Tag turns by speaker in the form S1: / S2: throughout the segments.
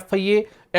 S1: FIA,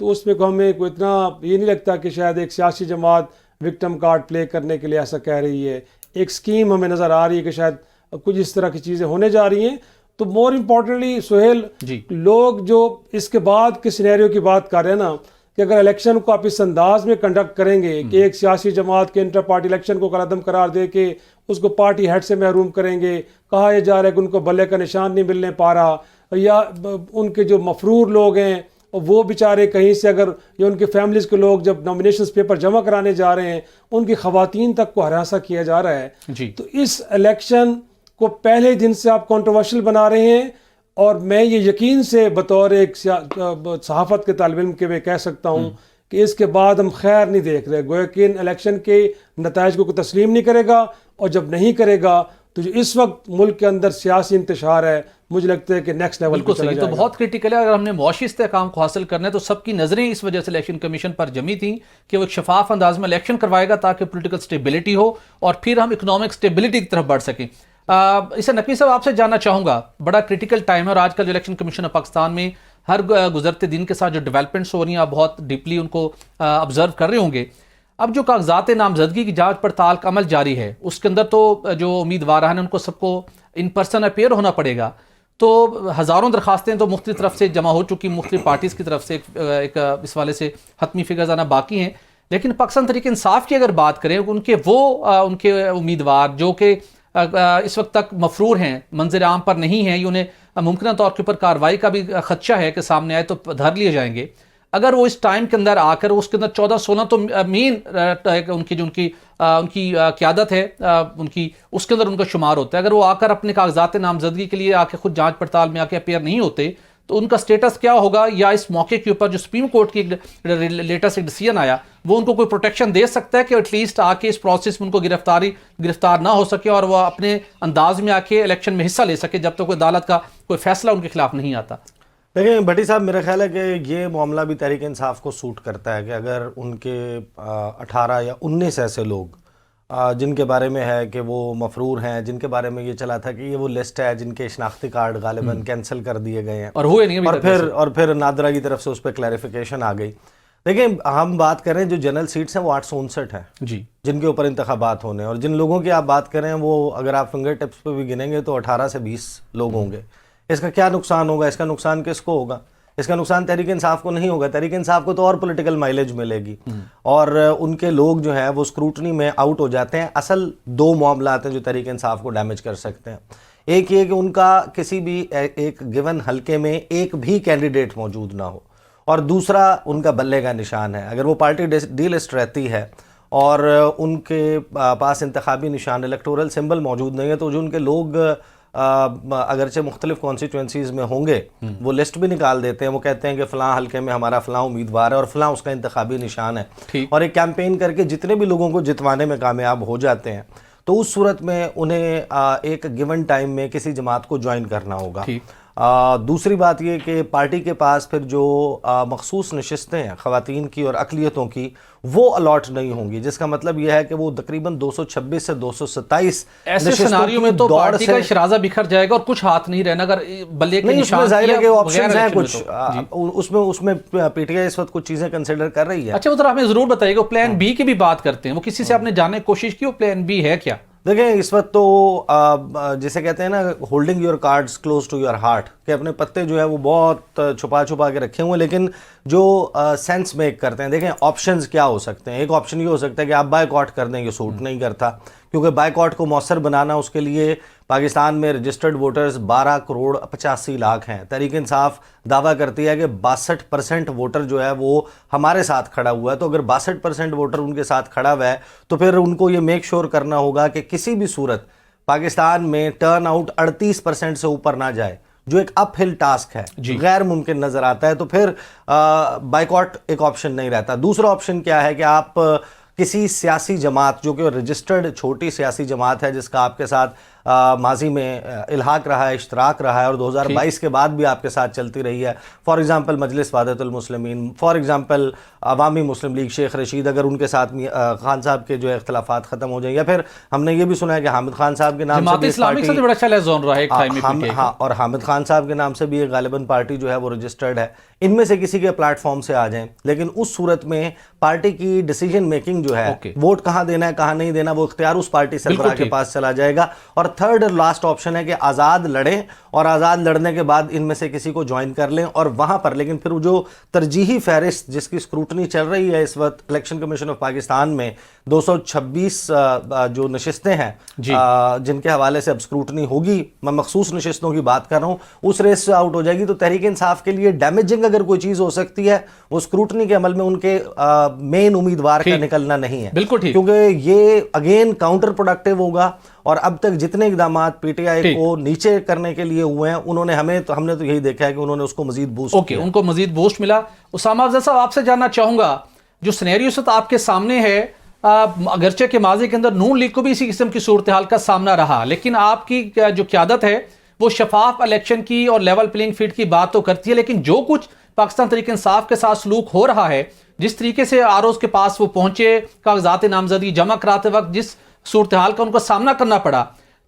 S2: تو اس میں کو ہمیں کوئی اتنا یہ نہیں لگتا کہ شاید ایک سیاسی جماعت وکٹم کارڈ پلے کرنے کے لیے ایسا کہہ رہی ہے. ایک سکیم ہمیں نظر آ رہی ہے کہ شاید کچھ اس طرح کی چیزیں ہونے جا رہی ہیں. تو مور امپورٹنٹلی سہیل, لوگ جو اس کے بعد کے سینیریو کی بات کر رہے ہیں نا, کہ اگر الیکشن کو آپ اس انداز میں کنڈکٹ کریں گے کہ ایک سیاسی جماعت کے انٹر پارٹی الیکشن کو قلعدم قرار دے کے اس کو پارٹی ہیڈ سے محروم کریں گے, کہا یہ جا رہا ہے کہ ان کو بلے کا نشان نہیں ملنے پا رہا, یا ان کے جو مفرور لوگ ہیں وہ بیچارے کہیں سے اگر یا ان کے فیملیز کے لوگ جب نامینیشنز پیپر جمع کرانے جا رہے ہیں ان کی خواتین تک کو ہراساں کیا جا رہا ہے. تو اس الیکشن کو پہلے دن سے آپ کنٹروورشل بنا رہے ہیں, اور میں یہ یقین سے بطور ایک صحافت کے طالب علم کے میں کہہ سکتا ہوں کہ اس کے بعد ہم خیر نہیں دیکھ رہے. گویا کہ ان الیکشن کے نتائج کو کوئی تسلیم نہیں کرے گا, اور جب نہیں کرے گا تو جو اس وقت ملک کے اندر سیاسی انتشار ہے مجھے لگتا ہے کہ نیکسٹ لیول پہ چلا جائے گا.
S1: تو بہت کریٹیکل ہے. اگر ہم نے معاشی استحکام کو حاصل کرنا ہے تو سب کی نظریں اس وجہ سے الیکشن کمیشن پر جمی تھیں کہ وہ ایک شفاف انداز میں الیکشن کروائے گا تاکہ پولیٹیکل سٹیبلٹی ہو اور پھر ہم اکنامک سٹیبلٹی کی طرف بڑھ سکیں. اسے نقوی صاحب آپ سے جاننا چاہوں گا, بڑا کریٹیکل ٹائم ہے اور آج کل جو الیکشن کمیشن آف پاکستان میں ہر گزرتے دن کے ساتھ جو ڈیولپمنٹس ہو رہی ہیں آپ بہت ڈیپلی ان کو آبزرو کر رہے ہوں گے. اب جو کاغذات نامزدگی کی جانچ پڑتال کا عمل جاری ہے اس کے اندر تو جو امیدوار ہیں ان کو سب کو ان پرسن اپیئر ہونا پڑے گا. تو ہزاروں درخواستیں تو مختلف طرف سے جمع ہو چکی, مختلف پارٹیز کی طرف سے ایک اس والے سے حتمی فگرز آنا باقی ہیں. لیکن پاکستان تحریک انصاف کی اگر بات کریں ان کے امیدوار جو کہ اس وقت تک مفرور ہیں, منظر عام پر نہیں ہیں, انہیں ممکنہ طور کے اوپر کارروائی کا بھی خدشہ ہے کہ سامنے آئے تو دھر لیے جائیں گے, اگر وہ اس ٹائم کے اندر آ کر اس کے اندر 14-16 تو مین ان کی قیادت ہے ان کی, اس کے اندر ان کا شمار ہوتا ہے. اگر وہ آ کر اپنے کاغذات نامزدگی کے لیے آ کے خود جانچ پڑتال میں آ کے اپیئر نہیں ہوتے تو ان کا سٹیٹس کیا ہوگا, یا اس موقع کے اوپر جو سپریم کورٹ کی لیٹسٹ ڈیسیژن آیا وہ ان کو کوئی پروٹیکشن دے سکتا ہے کہ ایٹ لیسٹ آ کے اس پروسیس میں ان کو گرفتار نہ ہو سکے اور وہ اپنے انداز میں آ کے الیکشن میں حصہ لے سکے جب تک کوئی عدالت کا کوئی فیصلہ ان کے خلاف نہیں آتا.
S3: دیکھیں بھٹی صاحب, میرا خیال ہے کہ یہ معاملہ بھی تحریک انصاف کو سوٹ کرتا ہے کہ اگر ان کے 18 یا 19 ایسے لوگ جن کے بارے میں ہے کہ وہ مفرور ہیں, جن کے بارے میں یہ چلا تھا کہ یہ وہ لسٹ ہے جن کے شناختی کارڈ غالباً کینسل کر دیے گئے ہیں
S1: اور ہوئے نہیں,
S3: اور پھر نادرا کی طرف سے اس پہ کلیریفیکیشن آ گئی. دیکھیں ہم بات کریں جو جنرل سیٹس ہیں وہ 859 ہیں جن کے اوپر انتخابات ہونے ہیں, اور جن لوگوں کی آپ بات کریں وہ اگر آپ فنگر ٹپس پہ بھی گنیں گے تو 18 سے 20 لوگ ہوں گے. اس کا کیا نقصان ہوگا, اس کا نقصان کس کو ہوگا؟ اس کا نقصان تحریک انصاف کو نہیں ہوگا. تحریک انصاف کو تو اور پولیٹیکل مائلیج ملے گی, اور ان کے لوگ جو ہیں وہ اسکروٹنی میں آؤٹ ہو جاتے ہیں. اصل 2 معاملات ہیں جو تحریک انصاف کو ڈیمیج کر سکتے ہیں. ایک یہ کہ ان کا کسی بھی ایک گیون حلقے میں ایک بھی کینڈیڈیٹ موجود نہ ہو, اور دوسرا ان کا بلے کا نشان ہے. اگر وہ پارٹی ڈی لسٹ رہتی ہے اور ان کے پاس انتخابی نشان الیکٹورل سمبل موجود نہیں ہے تو جو ان کے لوگ اگرچہ مختلف کانسٹیٹوئنسیز میں ہوں گے وہ لسٹ بھی نکال دیتے ہیں, وہ کہتے ہیں کہ فلاں حلقے میں ہمارا فلاں امیدوار ہے اور فلاں اس کا انتخابی نشان ہے, اور ایک کیمپین کر کے جتنے بھی لوگوں کو جتوانے میں کامیاب ہو جاتے ہیں تو اس صورت میں انہیں ایک گیون ٹائم میں کسی جماعت کو جوائن کرنا ہوگا. دوسری بات یہ کہ پارٹی کے پاس پھر جو مخصوص نشستیں ہیں خواتین کی اور اقلیتوں کی وہ الاٹ نہیں ہوں گی, جس کا مطلب یہ ہے کہ وہ تقریباً 226 سے 227
S1: ایسے سیناریو میں تو پارٹی کا شرازہ بکھر جائے گا اور کچھ ہاتھ نہیں رہنا. اگر بلے کے
S3: نشان ظاہر ہے کہ آپشنز ہیں کچھ, اس میں پی ٹی آئی اس وقت کچھ چیزیں کنسیڈر کر رہی ہے.
S1: اچھا ادھر ہمیں ضرور بتائیے گا پلان بی کی بھی بات کرتے ہیں, وہ کسی سے آپ نے جاننے کی کوشش کی وہ پلان بی ہے کیا؟
S3: دیکھیں اس وقت تو جسے کہتے ہیں نا holding your cards close to your heart, کہ اپنے پتے جو ہے وہ بہت چھپا کے رکھے ہوئے ہیں, لیکن جو سینس میک کرتے ہیں. دیکھیں آپشنز کیا ہو سکتے ہیں. ایک آپشن یہ ہو سکتا ہے کہ آپ بائیک آؤٹ کر دیں, یہ سوٹ نہیں کرتا, کیونکہ بائیک آؤٹ کو مؤثر بنانا اس کے لیے پاکستان میں رجسٹرڈ ووٹرز 12 کروڑ 85 لاکھ ہیں. تحریک انصاف دعویٰ کرتی ہے کہ 62% ووٹر جو ہے وہ ہمارے ساتھ کھڑا ہوا ہے, تو اگر 62% ووٹر ان کے ساتھ کھڑا ہوا ہے تو پھر ان کو یہ میک شور کرنا ہوگا کہ کسی بھی صورت پاکستان میں ٹرن آؤٹ 38% سے اوپر نہ جائے, جو ایک اپ ہل ٹاسک ہے, غیر ممکن نظر آتا ہے. تو پھر بائیکاٹ ایک آپشن نہیں رہتا. دوسرا آپشن کیا ہے کہ آپ کسی سیاسی جماعت جو کہ رجسٹرڈ چھوٹی سیاسی جماعت ہے جس کا آپ کے ساتھ ماضی میں الحاق رہا ہے، اشتراک رہا ہے، اور 2022 کے بعد بھی آپ کے ساتھ چلتی رہی ہے. فار ایگزامپل مجلس وحدت المسلمین، فار ایگزامپل عوامی مسلم لیگ شیخ رشید، اگر ان کے ساتھ خان صاحب کے جو اختلافات ختم ہو جائیں، یا پھر ہم نے یہ بھی سنا ہے کہ حامد خان صاحب کے نام سے بھی
S1: اسلامی سے بڑا اچھا زون رہا ہے ایک ٹائم میں،
S3: ہاں، اور حامد خان صاحب کے نام سے بھی ایک غالباً پارٹی جو ہے وہ رجسٹرڈ ہے. ان میں سے کسی کے پلیٹ فارم سے آ جائیں، لیکن اس صورت میں پارٹی کی ڈیسیجن میکنگ جو ہے، ووٹ کہاں دینا ہے کہاں نہیں دینا، وہ اختیار اس پارٹی سربراہ کے پاس چلا جائے گا. اور تھرڈ اور لاسٹ آپشن ہے کہ آزاد لڑیں، اور آزاد لڑنے کے بعد ان میں سے کسی کو جوائن کر لیں، اور وہاں پر لیکن پھر جو ترجیحی فہرست جس کی اسکروٹنی چل رہی ہے اس وقت الیکشن کمیشن آف پاکستان میں، 226 جو نشستیں ہیں جن کے حوالے سے اب اسکروٹنی ہوگی، میں مخصوص نشستوں کی بات کر رہا ہوں، اس ریس سے آؤٹ ہو جائے گی. تو تحریک انصاف کے لیے ڈیمیجنگ اگر کوئی چیز ہو سکتی ہے وہ اسکروٹنی کے عمل میں ان کے مین امیدوار کا نکلنا نہیں ہے،
S1: بالکل ٹھیک،
S3: کیونکہ یہ اگین کاؤنٹر پروڈکٹیو ہوگا. اور اب تک جتنے اقدامات پی ٹی آئی کو نیچے کرنے کے لیے ہوئے ہیں، انہوں نے ہم نے تو یہی دیکھا ہے کہ انہوں نے اس کو مزید بوسٹ کیا.
S1: ان کو مزید بوسٹ ملا. اسامہ افضل صاحب، آپ سے جاننا چاہوں گا، جو سینیریو سے آپ کے سامنے ہے، اگرچہ کہ ماضی کے اندر نون لیگ کو بھی اسی قسم کی صورتحال کا سامنا رہا، لیکن آپ کی جو قیادت ہے وہ شفاف الیکشن کی اور لیول پلینگ فیلڈ کی بات تو کرتی ہے، لیکن جو کچھ پاکستان تحریک انصاف کے ساتھ سلوک ہو رہا ہے، جس طریقے سے آروز کے پاس وہ پہنچے، کاغذات نامزدگی جمع کراتے وقت جس صورتحال کا ان کو سامنا کرنا پڑا،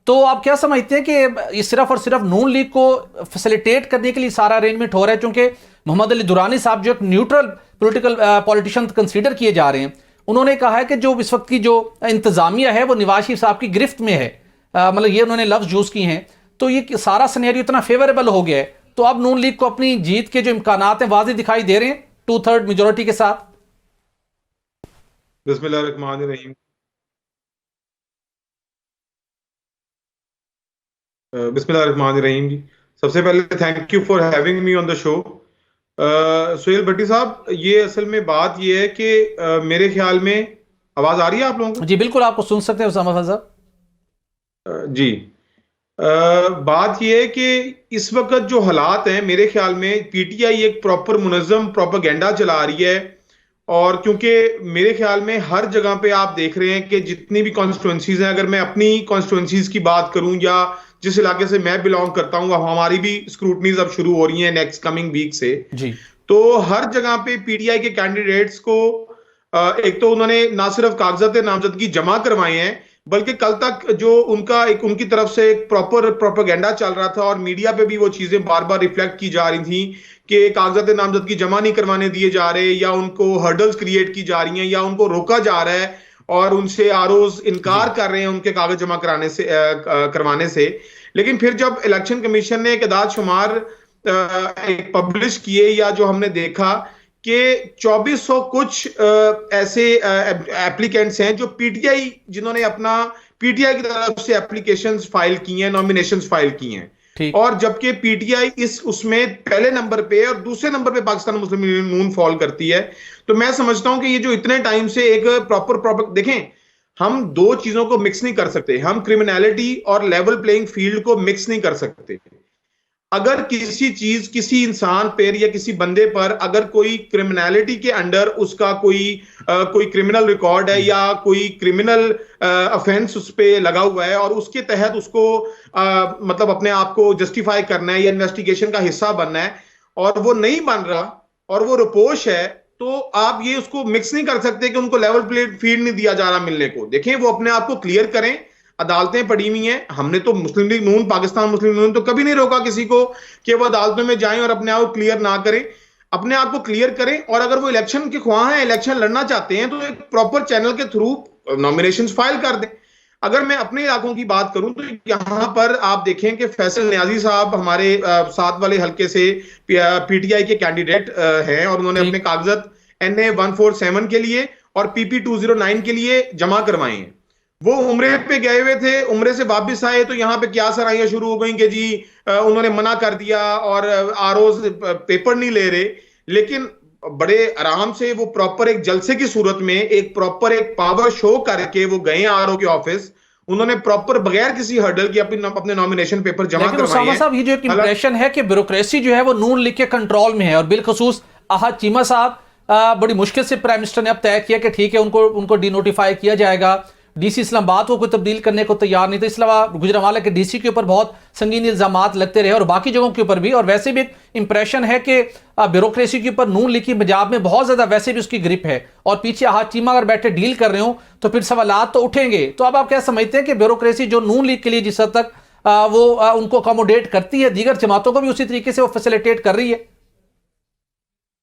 S1: تو آپ کیا سمجھتے ہیں کہ یہ صرف اور صرف نون لیگ کو فیسیلیٹیٹ کرنے کے لیے سارا ارینجمنٹ ہو رہا ہے؟ چونکہ محمد علی درانی صاحب جو ایک نیوٹرل پولیٹیشین کنسیڈر کیے جا رہے ہیں، انہوں نے کہا ہے کہ جو اس وقت کی جو انتظامیہ ہے وہ نواز شریف صاحب کی گرفت میں ہے، مطلب یہ انہوں نے لفظ یوز کی ہیں. تو یہ سارا سینیریو اتنا فیوریبل ہو گیا ہے، تو اب نون لیگ کو اپنی جیت کے جو امکانات ہیں واضح دکھائی دے رہے ہیں 2/3 میجورٹی کے ساتھ.
S4: بسم اللہ الرحمن الرحیم. بسم اللہ الرحمن الرحیم جی. سب سے پہلے thank you for having me on the show. Sohail Bhatti صاحب، یہ اصل میں بات یہ ہے کہ میرے خیال میں آواز آ رہی ہے آپ لوگوں کو؟
S1: جی بالکل، آپ کو سن سکتے ہیں اسامہ افضل صاحب.
S4: جی، بات یہ ہے کہ اس وقت جو حالات ہیں، میرے خیال میں پی ٹی آئی ایک پراپر منظم پروپیگنڈا چلا رہی ہے. اور کیونکہ میرے خیال میں ہر جگہ پہ آپ دیکھ رہے ہیں کہ جتنی بھی کانسٹیٹوئنسیز ہیں، اگر میں اپنی کانسٹیٹوئنسیز کی بات کروں یا جس علاقے سے میں بلانگ کرتا ہوں، ہماری بھی اسکروٹنیز اب شروع ہو رہی ہیں نیکسٹ کمنگ ویک سے.
S1: جی،
S4: تو ہر جگہ پہ پی ٹی آئی کے کینڈیڈیٹس کو ایک تو انہوں نے نہ صرف کاغذات نامزدگی جمع کروائے ہیں، بلکہ کل تک جو ان کی طرف سے ایک پراپر پروپیگنڈا چل رہا تھا، اور میڈیا پہ بھی وہ چیزیں بار بار ریفلیکٹ کی جا رہی تھیں کہ کاغذات نامزدگی جمع نہیں کروانے دیے جا رہے، یا ان کو ہرڈلز کریٹ کی جا رہی ہیں، یا ان کو روکا جا رہا ہے، اور ان سے آروز انکار کر رہے ہیں ان کے کاغذ جمع کروانے سے. لیکن پھر جب الیکشن کمیشن نے ایک اعداد شمار پبلش کیے، یا جو ہم نے دیکھا کہ 2400 کچھ ایسے ایپلیکینٹس ہیں جو پی ٹی آئی، جنہوں نے اپنا پی ٹی آئی کی طرف سے ایپلیکیشنز فائل کی ہیں، نامینیشنز فائل کی ہیں، اور جبکہ پی ٹی آئی اس میں پہلے نمبر پہ اور دوسرے نمبر پہ پاکستان مسلم یونین نون فال کرتی ہے. تو میں سمجھتا ہوں کہ یہ جو اتنے ٹائم سے ایک پراپر دیکھیں، ہم دو چیزوں کو مکس نہیں کر سکتے. ہم کرمنالٹی اور لیول پلینگ فیلڈ کو مکس نہیں کر سکتے. اگر کسی انسان پر یا کسی بندے پر اگر کوئی کرمنالٹی کے انڈر اس کا کوئی کرمنل ریکارڈ ہے، یا کوئی کرمنل افینس اس پہ لگا ہوا ہے، اور اس کے تحت اس کو مطلب اپنے آپ کو جسٹیفائی کرنا ہے یا انویسٹیگیشن کا حصہ بننا ہے، اور وہ نہیں بن رہا اور وہ رپوش ہے، تو آپ یہ اس کو مکس نہیں کر سکتے کہ ان کو لیول پلے فیلڈ نہیں دیا جا رہا ملنے کو. دیکھیں، وہ اپنے آپ کو کلیئر کریں. عدالتیں پڑی ہوئی ہیں. ہم نے تو مسلم لیگ نون، پاکستان مسلم یونین تو کبھی نہیں روکا کسی کو کہ وہ عدالتوں میں جائیں اور اپنے آپ کو کلیئر نہ کریں. اپنے آپ کو کلیئر کریں، اور اگر وہ الیکشن کے خواہاں ہیں، الیکشن لڑنا چاہتے ہیں، تو ایک پراپر چینل کے تھرو نامینیشنز فائل کر دیں. اگر میں اپنے علاقوں کی بات کروں تو یہاں پر آپ دیکھیں کہ فیصل نیازی صاحب ہمارے ساتھ والے حلقے سے پی ٹی آئی کے کینڈیڈیٹ ہیں، اور انہوں نے اپنے کاغذات NA 147 کے لیے اور PP 209 کے لیے جمع کروائے ہیں. وہ عمرے پہ گئے ہوئے تھے، عمرے سے واپس آئے تو یہاں پہ کیا سرائیاں شروع ہو گئیں کہ جی انہوں نے منع کر دیا اور آروز پیپر نہیں لے رہے. لیکن بڑے آرام سے وہ پراپر ایک جلسے کی صورت میں ایک پراپر ایک پاور شو کر کے وہ گئے آرو کے آفس. انہوں نے پراپر بغیر کسی ہرڈل کے اپنے نامینیشن پیپر جمع کروائے ہیں. لیکن
S1: اسامہ صاحب، یہ جو ایک امپریشن ہے کہ بیوروکریسی جو ہے وہ نون لیگ کے کنٹرول میں ہے، اور بالخصوص احد چیمہ صاحب بڑی مشکل سے پرائم منسٹر نے اب طے کیا کہ ٹھیک ہے ان کو ڈی نوٹیفائی کیا جائے گا. ڈی سی اسلام آباد کو کوئی تبدیل کرنے کو تیار نہیں تھا. اس علاوہ گوجرانوالہ کے ڈی سی کے اوپر بہت سنگین الزامات لگتے رہے اور باقی جگہوں کے اوپر بھی. اور ویسے بھی ایک امپریشن ہے کہ بیوروکریسی کے اوپر نون لیگ کی پنجاب میں بہت زیادہ ویسے بھی اس کی گرپ ہے, اور پیچھے احد چیمہ اگر بیٹھے ڈیل کر رہے ہوں تو پھر سوالات تو اٹھیں گے. تو اب آپ کیا سمجھتے ہیں کہ بیوروکریسی جو نون لیگ کے لیے جس حد تک وہ ان کو اکوموڈیٹ کرتی ہے, دیگر جماعتوں کو بھی اسی طریقے سے وہ فیسیلیٹیٹ کر رہی ہے؟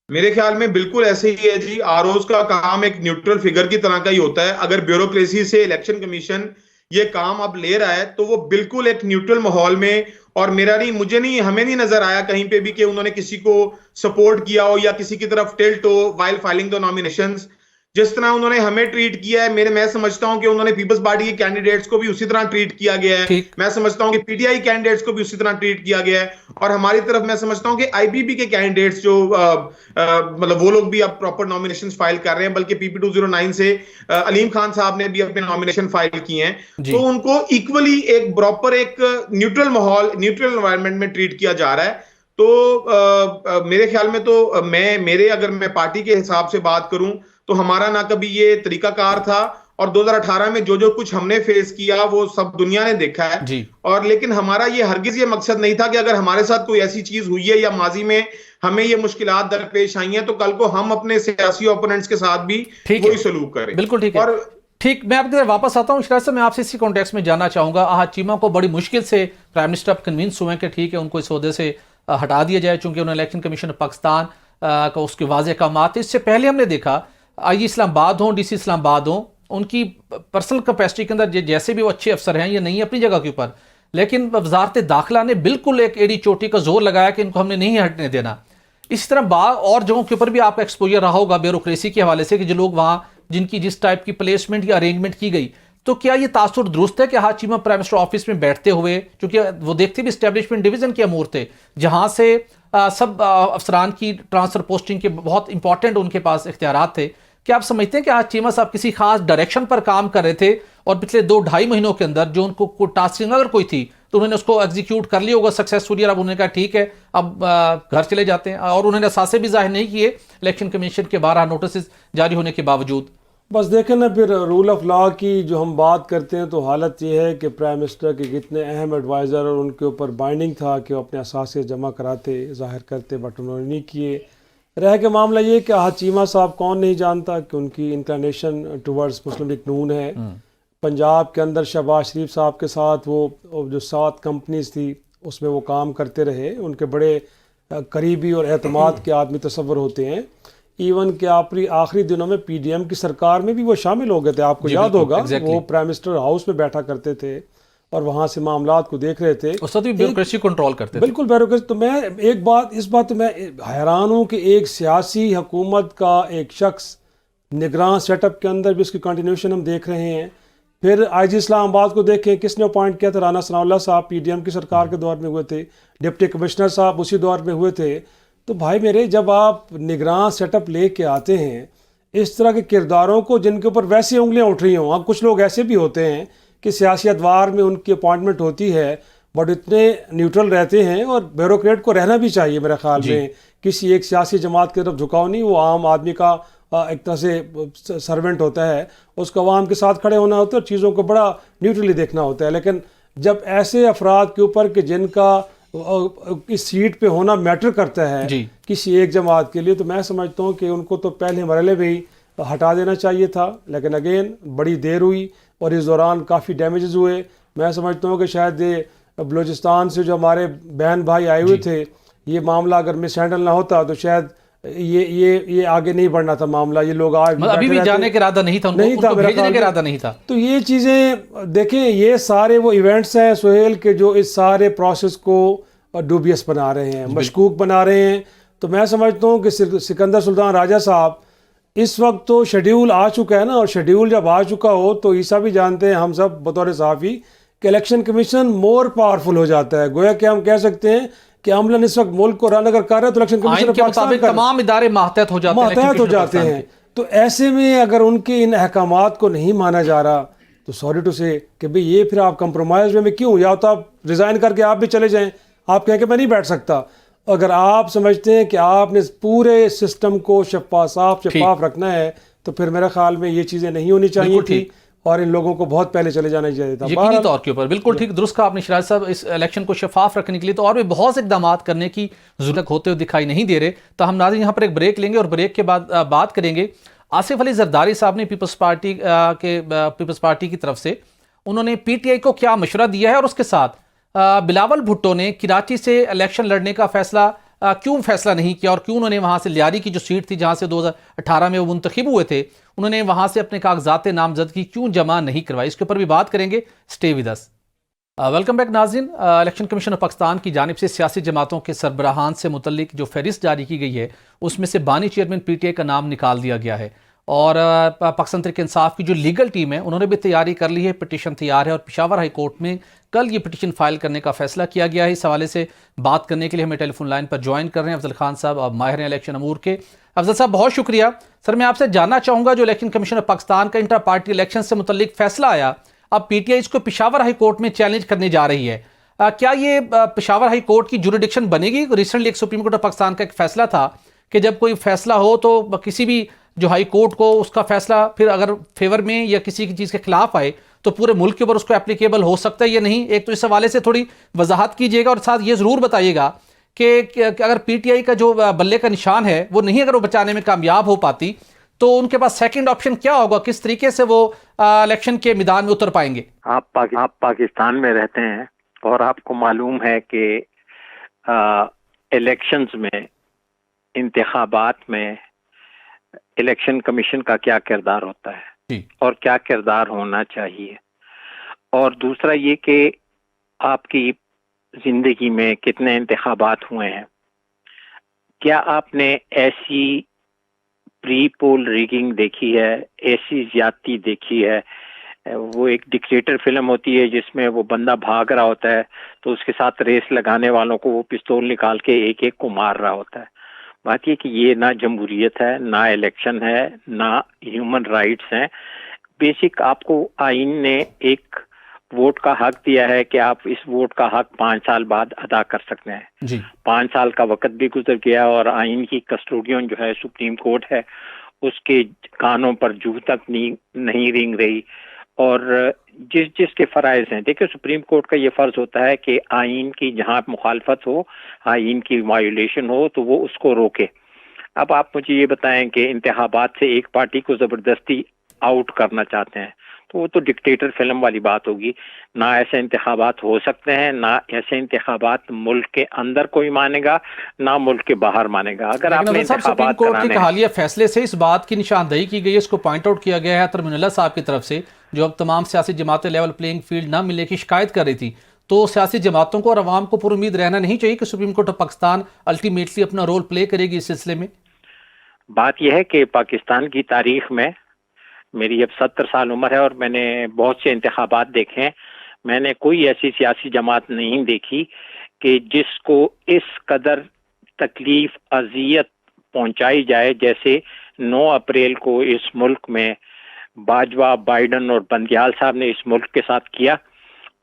S4: میرے خیال میں بالکل ایسے ہی ہے جی. آروز کا کام ایک نیوٹرل فگر کی طرح کا ہی ہوتا ہے. اگر بیوروکریسی سے الیکشن کمیشن یہ کام اب لے رہا ہے تو وہ بالکل ایک نیوٹرل ماحول میں, اور ہمیں نہیں نظر آیا کہیں پہ بھی کہ انہوں نے کسی کو سپورٹ کیا ہو یا کسی کی طرف ٹلٹ ہو وائل فائلنگ دا نامینیشنز. جس طرح انہوں نے ہمیں ٹریٹ کیا ہے, میں سمجھتا ہوں کہ انہوں نے پیپلز پارٹی کے کینڈیڈیٹس کو بھی اسی طرح ٹریٹ کیا گیا ہے. میں سمجھتا ہوں کہ پی ٹی آئی کینڈیڈیٹس کو بھی اسی طرح ٹریٹ کیا گیا ہے. اور ہماری طرف میں سمجھتا ہوں کہ آئی بی پی کے کینڈیڈیٹس جو مطلب وہ لوگ بھی اب پراپر نامینیشنز فائل کر رہے ہیں, بلکہ پی پی 209 سے علیم خان صاحب نے بھی اپنے نامینیشن فائل کیے ہیں. تو ان کو ایکولی ایک پراپر ایک نیوٹرل ماحول, نیوٹرل انوائرمنٹ میں ٹریٹ کیا جا رہا ہے. تو میرے خیال میں تو اگر میں پارٹی کے حساب سے بات کروں تو ہمارا نہ کبھی یہ طریقہ کار تھا, اور 2018 میں جو کچھ ہم نے فیس کیا وہ سب دنیا نے دیکھا ہے. اور لیکن ہمارا یہ ہرگز یہ مقصد نہیں تھا کہ اگر ہمارے ساتھ کوئی ایسی چیز ہوئی ہے یا ماضی میں ہمیں یہ مشکلات درپیش آئی ہیں تو کل کو ہم اپنے سیاسی اوپوننٹس کے ساتھ بھی وہی سلوک کریں.
S1: بالکل ٹھیک ہے. اور ٹھیک, میں آپ کی طرف واپس آتا ہوں. شراج صاحب, میں آپ سے اسی کانٹیکس میں جاننا چاہوں گا, احد چیمہ کو بڑی مشکل سے پرائم منسٹر اب کنونس ہوئے ہیں کہ ٹھیک ہے ان کو اس عہدے سے ہٹا دیا جائے, چونکہ انہوں نے الیکشن کمیشن پاکستان کا اس کے واضح احکامات. اس سے پہلے ہم نے دیکھا آئی جی اسلام آباد ہوں, ڈی سی اسلام آباد ہوں, ان کی پرسنل کیپیسٹی کے اندر جیسے بھی وہ اچھے افسر ہیں یہ نہیں ہے اپنی جگہ کے اوپر, لیکن وزارت داخلہ نے بالکل ایک ایڑی چوٹی کا زور لگایا کہ ان کو ہم نے نہیں ہٹنے دینا. اس طرح اور جگہوں کے اوپر بھی آپ کا ایکسپوجر رہا ہوگا بیوروکریسی کے حوالے سے کہ جو لوگ وہاں جن کی جس ٹائپ کی پلیسمنٹ یا ارینجمنٹ کی گئی, تو کیا یہ تاثر درست ہے کہ احد چیمہ پرائم منسٹر آفس میں بیٹھتے ہوئے, چونکہ وہ دیکھتے بھی اسٹیبلشمنٹ ڈویژن کے امور تھے جہاں سے سب افسران کی ٹرانسفر پوسٹنگ کے بہت امپورٹنٹ ان کے پاس اختیارات تھے, کیا آپ سمجھتے ہیں کہ احد چیمہ صاحب کسی خاص ڈائریکشن پر کام کر رہے تھے اور پچھلے 2-2.5 مہینوں کے اندر جو ان کو ٹاسکنگ اگر کوئی تھی تو انہوں نے اس کو ایگزیکیوٹ کر لیا ہوگا سکسیسفلی, اور اب انہوں نے کہا ٹھیک ہے اب گھر چلے جاتے ہیں, اور انہوں نے اثاثے بھی ظاہر نہیں کیے الیکشن کمیشن کے 12 نوٹسز جاری ہونے کے باوجود؟
S2: بس دیکھیں نا, پھر رول آف لا کی جو ہم بات کرتے ہیں تو حالت یہ ہے کہ پرائم منسٹر کے کتنے اہم ایڈوائزر اور ان کے اوپر بائنڈنگ تھا کہ وہ اپنے اثاثے جمع کراتے, ظاہر کرتے, بٹ انہوں نے نہیں کیے. رہ کے معاملہ یہ کہ احد چیمہ صاحب کون نہیں جانتا کہ ان کی انکلینیشن ٹورڈز مسلم لیگ نون ہے. پنجاب کے اندر شہباز شریف صاحب کے ساتھ وہ جو 7 کمپنیز تھی اس میں وہ کام کرتے رہے, ان کے بڑے قریبی اور اعتماد کے آدمی تصور ہوتے ہیں. ایون کہ آخری دنوں میں پی ڈی ایم کی سرکار میں بھی وہ شامل ہو گئے تھے, آپ کو یاد ہوگا, وہ پرائم منسٹر ہاؤس میں بیٹھا کرتے تھے اور وہاں سے معاملات کو دیکھ رہے تھے,
S1: اس وقت بھی بیوروکریسی کنٹرول کرتے تھے.
S2: بالکل بیوروکریسی. تو میں اس بات میں حیران ہوں کہ ایک سیاسی حکومت کا ایک شخص نگراں سیٹ اپ کے اندر بھی اس کی کنٹینیوشن ہم دیکھ رہے ہیں. پھر آئی جی اسلام آباد کو دیکھیں, کس نے اپوائنٹ کیا تھا؟ رانا ثناء اللہ صاحب پی ڈی ایم کی سرکار کے دور میں ہوئے تھے, ڈپٹی کمشنر صاحب اسی دور میں ہوئے تھے. تو بھائی میرے, جب آپ نگراں سیٹ اپ لے کے آتے ہیں اس طرح کے کرداروں کو جن کے اوپر ویسے انگلیاں اٹھ رہی ہوں, اب کچھ لوگ ایسے بھی ہوتے ہیں کہ سیاسی ادوار میں ان کی اپوائنٹمنٹ ہوتی ہے بٹ اتنے نیوٹرل رہتے ہیں, اور بیوروکریٹ کو رہنا بھی چاہیے میرے خیال میں, کسی ایک سیاسی جماعت کی طرف جھکاؤ نہیں, وہ عام آدمی کا ایک طرح سے سرونٹ ہوتا ہے, اس کو عوام کے ساتھ کھڑے ہونا ہوتا ہے اور چیزوں کو بڑا نیوٹرلی دیکھنا ہوتا ہے. لیکن جب ایسے افراد کے اوپر کہ جن کا اس سیٹ پہ ہونا میٹر کرتا ہے کسی ایک جماعت کے لیے, تو میں سمجھتا ہوں کہ ان کو تو پہلے مرحلے میں ہی ہٹا دینا چاہیے تھا. لیکن اگین بڑی دیر ہوئی اور اس دوران کافی ڈیمیجز ہوئے. میں سمجھتا ہوں کہ شاید بلوچستان سے جو ہمارے بہن بھائی آئے ہوئے تھے, یہ معاملہ اگر مس ہینڈل نہ ہوتا تو شاید یہ آگے نہیں بڑھنا تھا معاملہ. یہ لوگ آج
S1: ابھی بھی جانے کا ارادہ نہیں تھا, ان کو بھیجنے کا ارادہ نہیں تھا.
S2: تو یہ چیزیں دیکھیں, یہ سارے وہ ایونٹس ہیں سہیل کے جو اس سارے پروسیس کو ڈوبیس بنا رہے ہیں, مشکوک بنا رہے ہیں. تو میں سمجھتا ہوں کہ سکندر سلطان راجہ صاحب اس وقت تو شیڈیول آ چکا ہے نا, اور شیڈیول جب آ چکا ہو تو عیسیٰ بھی جانتے ہیں ہم سب بطور صحافی کہ الیکشن کمیشن مور پاورفل ہو جاتا ہے. گویا کہ ہم کہہ سکتے ہیں کہ عملاً اس وقت ملک کو رن اگر کر رہے ہیں تو الیکشن کمیشن کے مطابق
S1: تمام ادارے ماتحت ہو جاتے
S2: ہیں. تو ایسے میں اگر ان کے ان احکامات کو نہیں مانا جا رہا تو سوری ٹو سے کہ بھئی یہ پھر آپ کمپرومائز میں کیوں, یا تو آپ ریزائن کر کے آپ بھی چلے جائیں, آپ کہیں کہ میں نہیں بیٹھ سکتا. اگر آپ سمجھتے ہیں کہ آپ نے پورے سسٹم کو شفاف رکھنا ہے تو پھر میرے خیال میں یہ چیزیں نہیں ہونی چاہیے تھی. اور ان لوگوں کو بہت پہلے چلے جانا چاہیے تھا.
S1: یقینی طور کے اوپر بالکل ٹھیک درست کہا آپ نے شراج صاحب. اس الیکشن کو شفاف رکھنے کے لیے تو اور بھی بہت سے اقدامات کرنے کی ضرورت ہوتے ہوئے دکھائی نہیں دے رہے. تو ہم ناظرین یہاں پر ایک بریک لیں گے اور بریک کے بعد بات کریں گے. آصف علی زرداری صاحب نے پیپلز پارٹی کی طرف سے انہوں نے پی ٹی آئی کو کیا مشورہ دیا ہے, اور اس کے ساتھ بلاول بھٹو نے کراچی سے الیکشن لڑنے کا کیوں فیصلہ نہیں کیا, اور کیوں انہوں نے وہاں سے لیاری کی جو سیٹ تھی جہاں سے 2018 میں وہ منتخب ہوئے تھے, انہوں نے وہاں سے اپنے کاغذات نامزدگی کیوں جمع نہیں کروائی. اس کے اوپر بھی بات کریں گے. Stay with us. Welcome back ناظرین. الیکشن کمیشن آف پاکستان کی جانب سے سیاسی جماعتوں کے سربراہان سے متعلق جو فہرست جاری کی گئی ہے اس میں سے بانی چیئرمین پی ٹی آئی کا نام نکال دیا گیا ہے, اور پاکستان تحریک انصاف کی جو لیگل ٹیم ہے انہوں نے بھی تیاری کر لی ہے, پٹیشن تیار ہے, اور پشاور ہائی کورٹ میں کل یہ پٹیشن فائل کرنے کا فیصلہ کیا گیا ہے. اس حوالے سے بات کرنے کے لیے ہمیں ٹیلی فون لائن پر جوائن کر رہے ہیں افضل خان صاحب, اور ماہر ہیں الیکشن امور کے. افضل صاحب بہت شکریہ. سر میں آپ سے جاننا چاہوں گا جو الیکشن کمیشن آف پاکستان کا انٹر پارٹی الیکشن سے متعلق فیصلہ آیا, اب پی ٹی آئی اس کو پشاور ہائی کورٹ میں چیلنج کرنے جا رہی ہے, کیا یہ پشاور ہائی کورٹ کی جوریڈکشن بنے گی؟ ریسنٹلی ایک سپریم کورٹ آف پاکستان کا ایک فیصلہ تھا کہ جب کوئی فیصلہ ہو تو کسی بھی جو ہائی کورٹ کو اس کا فیصلہ پھر اگر فیور میں یا کسی کی چیز کے خلاف آئے تو پورے ملک کے اوپر اس کو اپلیکیبل ہو سکتا ہے یا نہیں. ایک تو اس حوالے سے تھوڑی وضاحت کیجیے گا, اور ساتھ یہ ضرور بتائیے گا کہ اگر پی ٹی آئی کا جو بلے کا نشان ہے وہ نہیں اگر وہ بچانے میں کامیاب ہو پاتی تو ان کے پاس سیکنڈ آپشن کیا ہوگا, کس طریقے سے وہ الیکشن کے میدان میں اتر پائیں گے؟
S5: آپ پاکستان میں رہتے ہیں اور آپ کو معلوم ہے کہ الیکشنز میں, انتخابات میں الیکشن کمیشن کا کیا کردار ہوتا ہے اور کیا کردار ہونا چاہیے. اور دوسرا یہ کہ آپ کی زندگی میں کتنے انتخابات ہوئے ہیں, کیا آپ نے ایسی پری پول ریگنگ دیکھی ہے, ایسی زیادتی دیکھی ہے؟ وہ ایک ڈکٹیٹر فلم ہوتی ہے جس میں وہ بندہ بھاگ رہا ہوتا ہے تو اس کے ساتھ ریس لگانے والوں کو وہ پستول نکال کے ایک ایک کو مار رہا ہوتا ہے. بات یہ کہ یہ نہ جمہوریت ہے, نہ الیکشن ہے, نہ ہیومن رائٹس ہیں. بیسک آپ کو آئین نے ایک ووٹ کا حق دیا ہے کہ آپ اس ووٹ کا حق 5 سال بعد ادا کر سکتے ہیں. 5 سال کا وقت بھی گزر گیا اور آئین کی کسٹوڈین جو ہے سپریم کورٹ ہے, اس کے کانوں پر جوں تک نہیں رینگ رہی. اور جس کے فرائض ہیں, دیکھیں سپریم کورٹ کا یہ فرض ہوتا ہے کہ آئین کی جہاں مخالفت ہو, آئین کی وائیولیشن ہو تو وہ اس کو روکے. اب آپ مجھے یہ بتائیں کہ انتخابات سے ایک پارٹی کو زبردستی آؤٹ کرنا چاہتے ہیں تو وہ تو ڈکٹیٹر فلم والی بات ہوگی. نہ ایسے انتخابات ہو سکتے ہیں, نہ ایسے انتخابات ملک کے اندر کوئی مانے گا, نہ ملک کے باہر مانے گا. اگر آپ نے
S1: سپریم کورٹ کے حالیہ فیصلے سے اس بات کی نشاندہی کی گئی ہے, اس کو پوائنٹ آؤٹ کیا گیا ہے ترمین اللہ صاحب کی طرف سے, جو اب تمام سیاسی جماعتیں لیول پلینگ فیلڈ نہ ملنے کی شکایت کر رہی تھی. تو سیاسی جماعتوں کو اور عوام کو پر امید رہنا نہیں چاہیے کہ supreme court of Pakistan ultimately اپنا رول پلے کرے گی اس سلسلے میں.
S5: بات یہ ہے کہ پاکستان کی تاریخ میں, میری اب 70 سال عمر ہے اور میں نے بہت سے انتخابات دیکھے ہیں, میں نے کوئی ایسی سیاسی جماعت نہیں دیکھی کہ جس کو اس قدر تکلیف اذیت پہنچائی جائے جیسے 9 اپریل کو اس ملک میں باجوہ, بائیڈن اور بندیال صاحب نے اس ملک کے ساتھ کیا.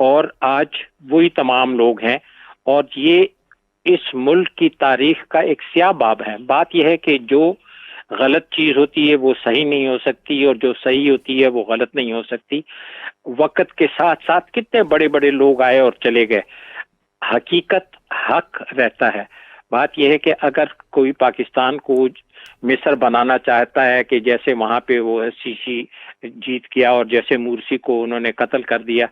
S5: اور آج وہی تمام لوگ ہیں, اور یہ اس ملک کی تاریخ کا ایک سیاہ باب ہے. بات یہ ہے کہ جو غلط چیز ہوتی ہے وہ صحیح نہیں ہو سکتی, اور جو صحیح ہوتی ہے وہ غلط نہیں ہو سکتی. وقت کے ساتھ ساتھ کتنے بڑے بڑے لوگ آئے اور چلے گئے, حقیقت حق رہتا ہے. بات یہ ہے کہ اگر کوئی پاکستان کو مصر بنانا چاہتا ہے کہ جیسے وہاں پہ وہ سیسی جیت کیا اور جیسے مورسی کو انہوں نے قتل کر دیا,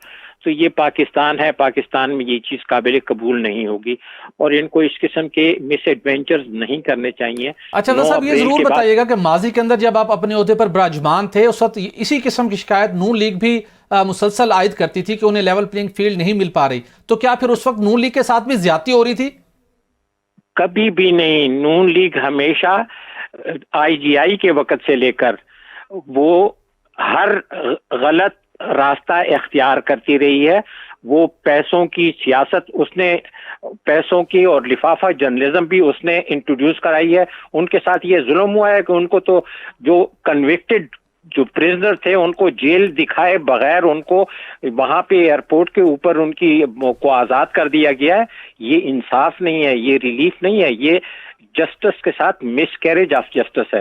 S5: تو یہ پاکستان ہے, پاکستان میں یہ چیز قابل قبول نہیں ہوگی, اور ان کو اس قسم کے مس ایڈوینچرز نہیں کرنے چاہیے.
S1: اچھا صاحب یہ ضرور بتائیے گا کہ ماضی کے اندر جب آپ اپنے عہدے پر براجمان تھے اس وقت اسی قسم کی شکایت نون لیگ بھی مسلسل عائد کرتی تھی کہ انہیں لیول پلینگ فیلڈ نہیں مل پا رہی, تو کیا پھر اس وقت نون لیگ کے ساتھ بھی زیادتی ہو رہی تھی؟
S5: کبھی بھی نہیں. نون لیگ ہمیشہ آئی جی آئی کے وقت سے لے کر وہ ہر غلط راستہ اختیار کرتی رہی ہے. وہ پیسوں کی سیاست اس نے, پیسوں کی اور لفافہ جرنلزم بھی اس نے انٹروڈیوس کرائی ہے. ان کے ساتھ یہ ظلم ہوا ہے کہ ان کو تو جو کنوکٹڈ جو پریزنر تھے ان کو جیل دکھائے بغیر ان کو وہاں پہ ایئرپورٹ کے اوپر ان کی کو آزاد کر دیا گیا ہے. یہ انصاف نہیں ہے, یہ ریلیف نہیں ہے, یہ جسٹس کے ساتھ مس کیریج آف جسٹس ہے.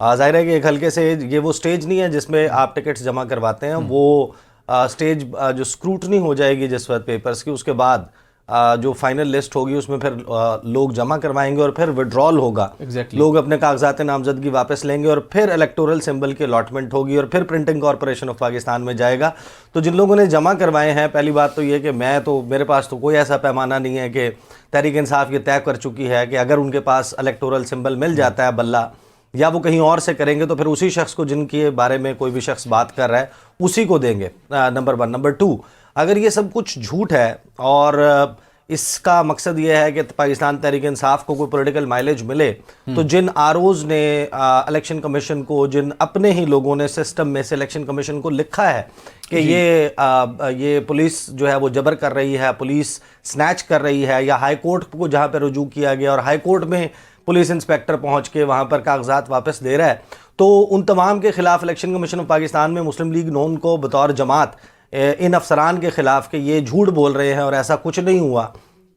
S3: ظاہر ہے کہ ایک حلقے سے یہ وہ سٹیج نہیں ہے جس میں آپ ٹکٹس جمع کرواتے ہیں, وہ سٹیج جو اسکروٹنی ہو جائے گی جس وقت پیپرز کی, اس کے بعد جو فائنل لسٹ ہوگی اس میں پھر لوگ جمع کروائیں گے اور پھر وڈرال ہوگا, لوگ اپنے کاغذات نامزدگی واپس لیں گے اور پھر الیکٹورل سمبل کی الاٹمنٹ ہوگی اور پھر پرنٹنگ کارپوریشن آف پاکستان میں جائے گا. تو جن لوگوں نے جمع کروائے ہیں, پہلی بات تو یہ کہ میرے پاس تو کوئی ایسا پیمانہ نہیں ہے کہ تحریک انصاف یہ طے کر چکی ہے کہ اگر ان کے پاس الیکٹورل سمبل مل جاتا ہے بلہ, یا وہ کہیں اور سے کریں گے تو پھر اسی شخص کو جن کے بارے میں کوئی بھی شخص بات کر رہا ہے اسی کو دیں گے, نمبر 1. نمبر 2, اگر یہ سب کچھ جھوٹ ہے اور اس کا مقصد یہ ہے کہ پاکستان تحریک انصاف کو کوئی پولیٹیکل مائلیج ملے, تو جن آروز نے الیکشن کمیشن کو, جن اپنے ہی لوگوں نے سسٹم میں سے الیکشن کمیشن کو لکھا ہے کہ یہ پولیس جو ہے وہ جبر کر رہی ہے, پولیس سنیچ کر رہی ہے, یا ہائی کورٹ کو جہاں پہ رجوع کیا گیا اور ہائی کورٹ میں پولیس انسپیکٹر پہنچ کے وہاں پر کاغذات واپس دے رہا ہے, تو ان تمام کے خلاف الیکشن کمیشن آف پاکستان میں مسلم لیگ نون کو بطور جماعت ان افسران کے خلاف کہ یہ جھوٹ بول رہے ہیں اور ایسا کچھ نہیں ہوا,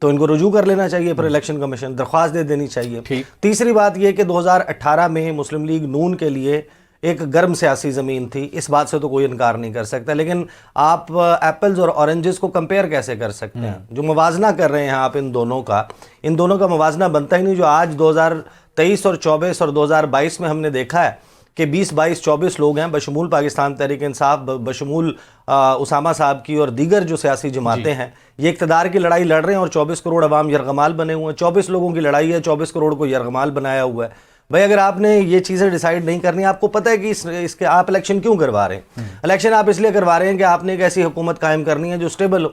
S3: تو ان کو رجوع کر لینا چاہیے, پھر الیکشن کمیشن درخواست دے دینی چاہیے. تیسری بات یہ کہ 2018 میں مسلم لیگ نون کے لیے ایک گرم سیاسی زمین تھی, اس بات سے تو کوئی انکار نہیں کر سکتا, لیکن آپ ایپلز اور اورنجز کو کمپیئر کیسے کر سکتے ہیں؟ جو موازنہ کر رہے ہیں آپ ان دونوں کا موازنہ بنتا ہی نہیں. جو آج 2023 اور 24 اور 2022 میں ہم نے دیکھا ہے کہ 20, 22, 24 لوگ ہیں بشمول پاکستان تحریک انصاف, بشمول اسامہ صاحب کی اور دیگر جو سیاسی جماعتیں ہیں, یہ اقتدار کی لڑائی لڑ رہے ہیں اور 24 کروڑ عوام یرغمال بنے ہوئے ہیں. 24 لوگوں کی لڑائی ہے, 24 کروڑ کو یرغمال بنایا ہوا ہے. بھائی اگر آپ نے یہ چیزیں ڈیسائیڈ نہیں کرنی, آپ کو پتہ ہے کہ اس کے آپ الیکشن کیوں کروا رہے ہیں؟ الیکشن آپ اس لیے کروا رہے ہیں کہ آپ نے ایک ایسی حکومت قائم کرنی ہے جو سٹیبل ہو.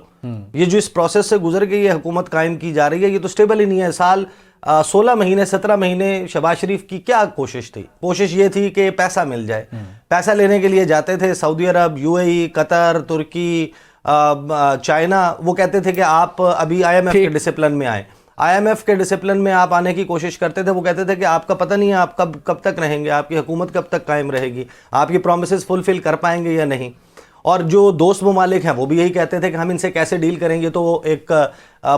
S3: یہ جو اس پروسیس سے گزر کے یہ حکومت قائم کی جا رہی ہے, یہ تو سٹیبل ہی نہیں ہے. سال 16 مہینے 17 مہینے شہباز شریف کی کیا کوشش تھی؟ کوشش یہ تھی کہ پیسہ مل جائے. پیسہ لینے کے لیے جاتے تھے سعودی عرب, UAE, قطر, ترکی, چائنا. وہ کہتے تھے کہ آپ ابھی IMF کے ڈسپلن میں آئیں. IMF کے ڈسپلن میں آپ آنے کی کوشش کرتے تھے, وہ کہتے تھے کہ آپ کا پتہ نہیں ہے آپ کب تک رہیں گے, آپ کی حکومت کب تک قائم رہے گی, آپ کی پرومسز فلفل کر پائیں گے یا نہیں. اور جو دوست ممالک ہیں وہ بھی یہی کہتے تھے کہ ہم ان سے کیسے ڈیل کریں گے, تو وہ ایک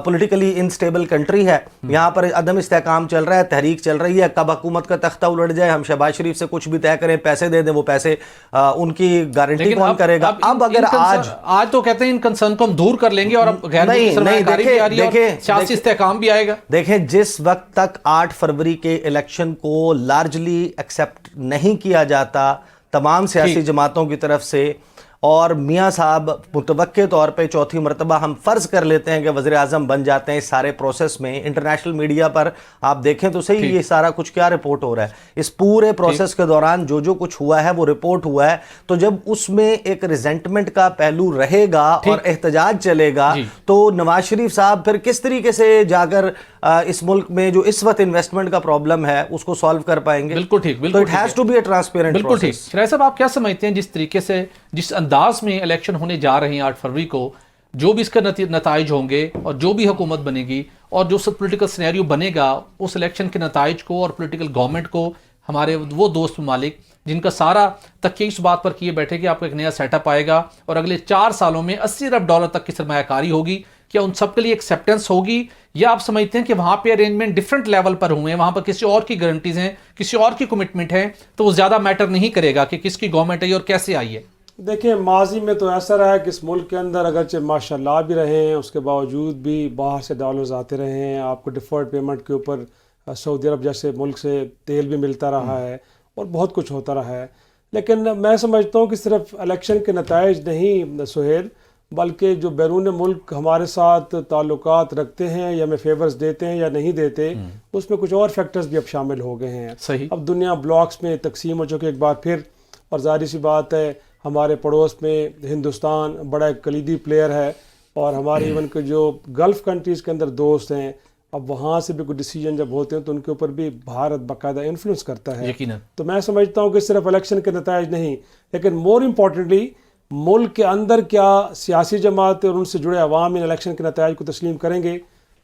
S3: پولیٹیکلی انسٹیبل کنٹری ہے, یہاں پر عدم استحکام چل رہا ہے, تحریک چل رہی ہے, کب حکومت کا تختہ الٹ جائے. ہم شہباز شریف سے کچھ بھی طے کریں, پیسے دے دیں, وہ پیسے ان کی گارنٹی کون کرے گا؟ اب اگر
S1: آج تو کہتے ہیں ان کنسرن کو ہم دور کر لیں گے اور اب غیر ملکی سرمایہ کاری بھی آ رہی ہے اور سیاسی استحکام بھی آئے گا.
S3: دیکھیں, جس وقت تک 8 فروری کے الیکشن کو لارجلی ایکسیپٹ نہیں کیا جاتا تمام سیاسی جماعتوں کی طرف سے, اور میاں صاحب متوقع طور پہ چوتھی مرتبہ ہم فرض کر لیتے ہیں کہ وزیر اعظم بن جاتے ہیں اس سارے پروسیس میں, انٹرنیشنل میڈیا پر آپ دیکھیں تو صحیح یہ سارا کچھ کیا رپورٹ ہو رہا ہے, اس پورے پروسیس کے دوران جو کچھ ہوا ہے وہ رپورٹ ہوا ہے. تو جب اس میں ایک ریزنٹمنٹ کا پہلو رہے گا اور احتجاج چلے گا, تو نواز شریف صاحب پھر کس طریقے سے جا کر اس ملک میں جو اس وقت انویسٹمنٹ کا پرابلم ہے اس کو سالو کر پائیں گے؟
S1: بالکل ٹھیک,
S3: تو it has to be a transparent.
S1: بالکل ٹھیک. شرائع صاحب, آپ کیا سمجھتے ہیں جس طریقے سے جس انداز میں الیکشن ہونے جا رہے ہیں 8 فروری کو, جو بھی اس کا نتائج ہوں گے اور جو بھی حکومت بنے گی اور جو پولیٹیکل سینیریو بنے گا, اس الیکشن کے نتائج کو اور پولیٹیکل گورنمنٹ کو ہمارے وہ دوست ممالک جن کا سارا تکیہ اس بات پر کیے بیٹھے کہ آپ کو ایک نیا سیٹ اپ آئے گا اور اگلے 4 سالوں میں $80 ارب تک کی سرمایہ کاری ہوگی, کیا ان سب کے لیے ایکسیپٹنس ہوگی, یا آپ سمجھتے ہیں کہ وہاں پہ ارینجمنٹ ڈیفرنٹ لیول پر ہوئے ہیں, وہاں پر کسی اور کی گارنٹیز ہیں, کسی اور کی کمٹمنٹ ہے, تو وہ زیادہ میٹر نہیں کرے گا کہ کس کی گورنمنٹ ہے اور کیسے آئی ہے؟
S2: دیکھیں, ماضی میں تو ایسا رہا ہے کہ اس ملک کے اندر اگرچہ ماشاءاللہ بھی رہے ہیں, اس کے باوجود بھی باہر سے ڈالرز آتے رہے ہیں, آپ کو ڈیفرڈ پیمنٹ کے اوپر سعودی عرب جیسے ملک سے تیل بھی ملتا رہا ہے اور بہت کچھ ہوتا رہا ہے. لیکن میں سمجھتا ہوں کہ صرف الیکشن کے نتائج نہیں سہیل, بلکہ جو بیرون ملک ہمارے ساتھ تعلقات رکھتے ہیں یا ہمیں فیورز دیتے ہیں یا نہیں دیتے, اس میں کچھ اور فیکٹرز بھی اب شامل ہو گئے ہیں. اب دنیا بلاکس میں تقسیم ہو چکے ایک بار پھر, اور ظاہر سی بات ہے ہمارے پڑوس میں ہندوستان بڑا ایک کلیدی پلیئر ہے, اور ہمارے ایون کے جو گلف کنٹریز کے اندر دوست ہیں, اب وہاں سے بھی کوئی ڈیسیجن جب ہوتے ہیں تو ان کے اوپر بھی بھارت باقاعدہ انفلوئنس کرتا ہے. تو میں سمجھتا ہوں کہ صرف الیکشن کے نتائج نہیں, لیکن مور امپورٹنٹلی ملک کے اندر کیا سیاسی جماعتیں اور ان سے جڑے عوام ان الیکشن کے نتائج کو تسلیم کریں گے.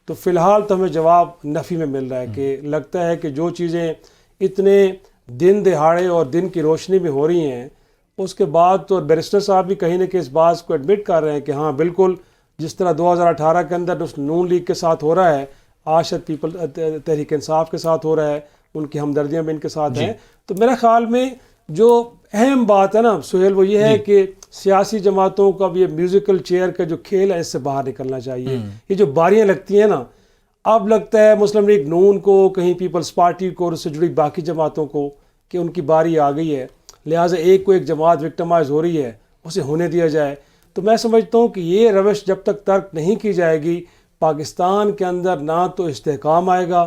S2: تو فی الحال تو ہمیں جواب نفی میں مل رہا ہے کہ لگتا ہے کہ جو چیزیں اتنے دن دہاڑے اور دن کی روشنی میں ہو رہی ہیں, اس کے بعد تو بیرسٹر صاحب بھی کہیں نہ کہ اس بات کو ایڈمٹ کر رہے ہیں کہ ہاں بالکل جس طرح 2018 کے اندر اس نون لیگ کے ساتھ ہو رہا ہے, آج تحریک انصاف کے ساتھ ہو رہا ہے, ان کی ہمدردیاں بھی ان کے ساتھ ہیں, تو میرا خیال میں جو اہم بات ہے نا سہیل وہ یہ ہے کہ سیاسی جماعتوں کا بھی یہ میوزیکل چیئر کا جو کھیل ہے اس سے باہر نکلنا چاہیے. یہ جو باریاں لگتی ہیں نا اب لگتا ہے مسلم لیگ نون کو, کہیں پیپلز پارٹی کو اور اس سے جڑی باقی جماعتوں کو کہ ان کی باری آ گئی ہے, لہٰذا ایک کو ایک جماعت وکٹمائز ہو رہی ہے اسے ہونے دیا جائے. تو میں سمجھتا ہوں کہ یہ روش جب تک ترک نہیں کی جائے گی پاکستان کے اندر نہ تو استحکام آئے گا,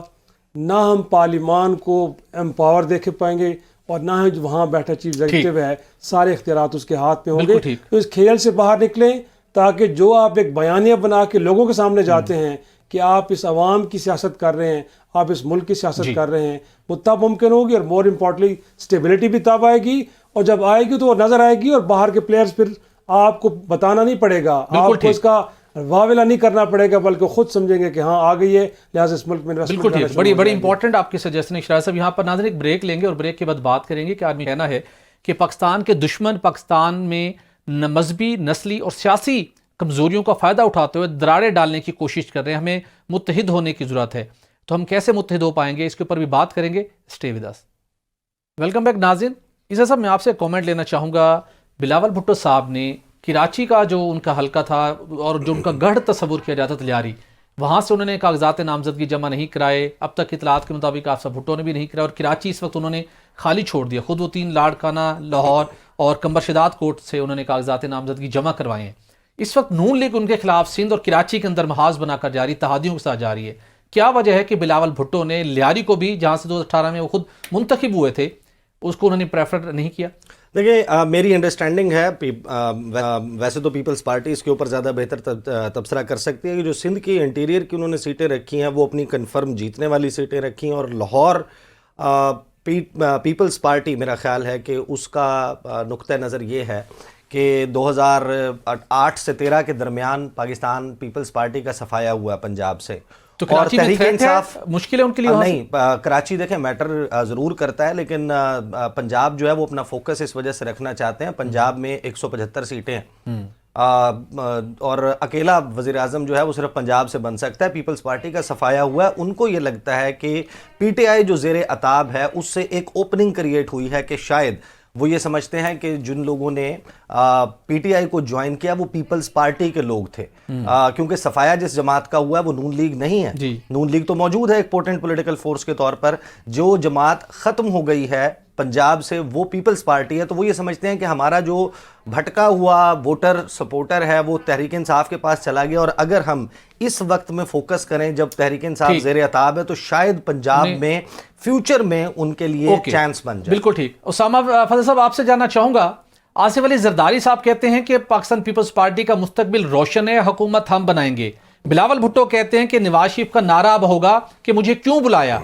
S2: نہ ہم پارلیمان کو امپاور دیکھ پائیں گے, اور نہ ہی وہاں بیٹھا چیف ایگزیکٹو ہے سارے اختیارات اس کے ہاتھ میں ہوں گے. تو اس کھیل سے باہر نکلیں تاکہ جو آپ ایک بیانیہ بنا کے لوگوں کے سامنے جاتے ہیں کہ آپ اس عوام کی سیاست کر رہے ہیں, آپ اس ملک کی سیاست کر رہے ہیں, وہ تب ممکن ہوگی, اور مور امپورٹنٹلی اسٹیبلٹی بھی تب آئے گی, اور جب آئے گی تو وہ نظر آئے گی اور باہر کے پلیئرز پھر آپ کو بتانا نہیں پڑے گا, آپ کو اس کا واویلا نہیں کرنا پڑے گا, بلکہ خود سمجھیں گے کہ ہاں آ گئی ہے, لہٰذا اس ملک میں
S1: بالکل ٹھیک. بڑی امپورٹنٹ آپ کی سجیشن ہے شراح صاحب. یہاں پر ناظرین ایک بریک لیں گے اور بریک کے بعد بات کریں گے کہ آدمی کہنا ہے کہ پاکستان کے دشمن پاکستان میں مذہبی, نسلی اور سیاسی کمزوریوں کا فائدہ اٹھاتے ہوئے دراڑیں ڈالنے کی کوشش کر رہے ہیں. ہمیں متحد ہونے کی ضرورت ہے, تو ہم کیسے متحد ہو پائیں گے اس کے اوپر بھی بات کریں گے. Stay with us. Welcome back ناظرین. عیسیٰ صاحب میں آپ سے کامنٹ لینا چاہوں گا. بلاول بھٹو صاحب نے کراچی کا جو ان کا حلقہ تھا اور جو ان کا گڑھ تصور کیا جاتا تلیاری, وہاں سے انہوں نے کاغذات نامزدگی جمع نہیں کرائے. اب تک اطلاعات کے مطابق آصف بھٹو نے بھی نہیں کرایا, اور کراچی اس وقت انہوں نے خالی چھوڑ دیا. خود وہ 3 لاڑکانہ, لاہور اور کمبرشداد کوٹ سے انہوں نے کاغذات نامزدگی جمع کروائے ہیں. اس وقت نون لیگ ان کے خلاف سندھ اور کراچی کے اندر محاذ بنا کر جاری, تحادیوں کے ساتھ جاری ہے. کیا وجہ ہے کہ بلاول بھٹو نے لیاری کو بھی, جہاں سے 2018 میں وہ خود منتخب ہوئے تھے, اس کو انہوں نے پریفر نہیں کیا؟
S3: دیکھیں میری انڈرسٹینڈنگ ہے, ویسے تو پیپلز پارٹی اس کے اوپر زیادہ بہتر تبصرہ کر سکتی ہے کہ جو سندھ کی انٹیریئر کی انہوں نے سیٹیں رکھی ہیں وہ اپنی کنفرم جیتنے والی سیٹیں رکھی ہیں, اور لاہور پیپلز پارٹی میرا خیال ہے کہ اس کا نقطہ نظر یہ ہے کہ 2008 سے 13 کے درمیان پاکستان پیپلز پارٹی کا صفایا ہوا ہے پنجاب سے,
S1: تو کراچی میں تھریٹ ہے, مشکل ہے ان کے لیے؟
S3: نہیں, کراچی دیکھیں میٹر ضرور کرتا ہے, لیکن پنجاب جو ہے وہ اپنا فوکس اس وجہ سے رکھنا چاہتے ہیں. پنجاب میں 175 سیٹیں ہیں, اور اکیلا وزیر اعظم جو ہے وہ صرف پنجاب سے بن سکتا ہے. پیپلز پارٹی کا صفایا ہوا ہے. ان کو یہ لگتا ہے کہ پی ٹی آئی جو زیر عتاب ہے اس سے ایک اوپننگ کریٹ ہوئی ہے کہ شاید وہ یہ سمجھتے ہیں کہ جن لوگوں نے پی ٹی آئی کو جوائن کیا وہ پیپلز پارٹی کے لوگ تھے, کیونکہ صفایا جس جماعت کا ہوا ہے وہ نون لیگ نہیں ہے. نون لیگ تو موجود ہے ایک پوٹنٹ پولیٹیکل فورس کے طور پر, جو جماعت ختم ہو گئی ہے پنجاب سے وہ پیپلز پارٹی ہے. تو وہ یہ سمجھتے ہیں کہ ہمارا جو بھٹکا ہوا ووٹر سپورٹر ہے وہ تحریک انصاف کے پاس چلا گیا, اور اگر ہم اس وقت میں فوکس کریں جب تحریک انصاف زیر عتاب ہے تو شاید پنجاب میں فیوچر میں ان کے لیے چانس بن جائے.
S1: بالکل ٹھیک. اسامہ فضل صاحب آپ سے جاننا چاہوں گا, آصف علی زرداری صاحب کہتے ہیں کہ پاکستان پیپلز پارٹی کا مستقبل روشن ہے, حکومت ہم بنائیں گے. بلاول بھٹو کہتے ہیں کہ نواز شریف کا نعرہ اب ہوگا کہ مجھے کیوں بلایا.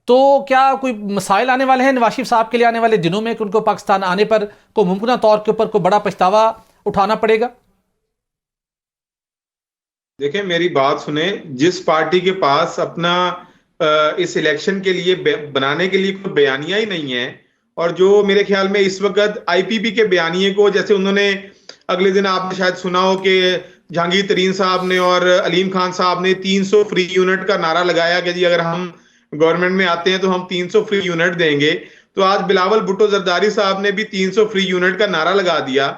S1: تو کیا کوئی مسائل آنے والے ہیں نواز شریف صاحب کے لیے آنے والے دنوں میں کہ ان کو پاکستان آنے پر کوئی ممکنہ طور کے اوپر کوئی بڑا پچھتاوا اٹھانا پڑے گا؟
S4: دیکھیں میری بات سنیں, جس پارٹی کے پاس اپنا اس الیکشن کے لیے بنانے کے لیے کوئی بیانیہ ہی نہیں ہے, اور جو میرے خیال میں اس وقت آئی پی پی کے بیانیے کو, جیسے انہوں نے اگلے دن آپ نے شاید سنا ہو کہ جہانگیر ترین صاحب نے اور علیم خان صاحب نے 300 فری یونٹ کا نعرہ لگایا کہ جی اگر ہم گورنمنٹ میں آتے ہیں تو ہم 300 فری یونٹ دیں گے. تو آج بلاول بھٹو زرداری صاحب نے بھی 300 فری یونٹ کا نعرہ لگا دیا.